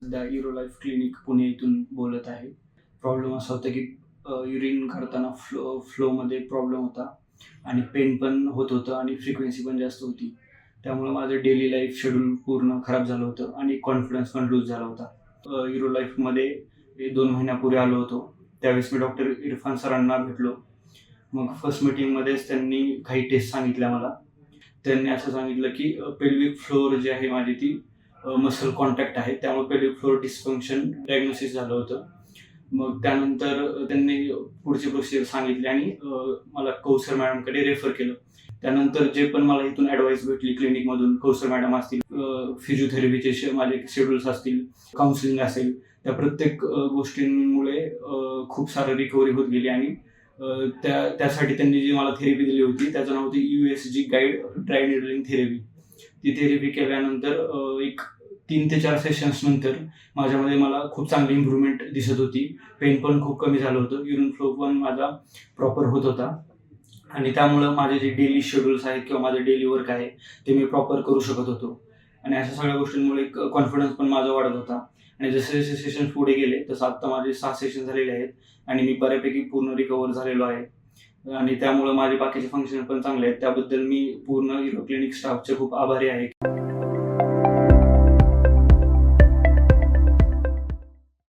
सध्या युरोलाईफ क्लिनिक पुणे इथून बोलत आहे. प्रॉब्लेम असा होता की युरिन करताना फ्लोमध्ये प्रॉब्लेम होता आणि पेन पण होत होतं आणि फ्रिक्वेन्सी पण जास्त होती. त्यामुळं माझं डेली लाईफ शेड्यूल पूर्ण खराब झालं होतं आणि कॉन्फिडन्स पण लूज झाला होता. युरोलाईफमध्ये 2 महिन्यापूर्वी आलो होतो. त्यावेळेस मी डॉक्टर इरफान सरांना भेटलो. मग फर्स्ट मीटिंगमध्येच त्यांनी काही टेस्ट सांगितल्या मला. त्यांनी असं सांगितलं की पेल्विक फ्लोअर जी आहे माझी ती मसल कॉन्टॅक्ट आहे. त्यामुळे पेल्विक फ्लोअर डिस्फंक्शन डायग्नोसिस झालं होतं. मग त्यानंतर त्यांनी पुढची प्रोसिजर सांगितली आणि मला कौसर मॅडमकडे रेफर केलं. त्यानंतर जे पण मला इथून ॲडवाईस भेटली क्लिनिकमधून, कौसर मॅडम असतील, फिजिओथेरपीचे माझे शेड्यूल्स असतील, काउन्सिलिंग असेल, त्या प्रत्येक गोष्टींमुळे खूप सारं रिकव्हरी होत गेली आणि त्यासाठी त्यांनी जी मला थेरपी दिली होती त्याचं नाव होतं USG guide dry needling therapy. ती थेरपी केल्यानंतर एक 3 ते 4 सेशन्स नंतर माझ्यामध्ये मला खूप चांगली इम्प्रूव्हमेंट दिसत होती. पेन पण खूप कमी झालं होतं. युरिन फ्लो पण माझा प्रॉपर होत होता आणि त्यामुळं माझे जे डेली शेड्यूल्स आहेत किंवा माझं डेली वर्क आहे ते मी प्रॉपर करू शकत होतो आणि अशा सगळ्या गोष्टींमुळे कॉन्फिडन्स पण माझा वाढत होता आणि जसे जसे सेशन पुढे गेले तसं आत्ता माझे 6 सेशन झालेले आहेत आणि मी बऱ्यापैकी पूर्ण रिकव्हर झालेलो आहे आणि त्यामुळं माझे बाकीचे फंक्शन पण चांगले आहेत. त्याबद्दल मी पूर्ण युरो क्लिनिक स्टाफचे खूप आभारी आहे.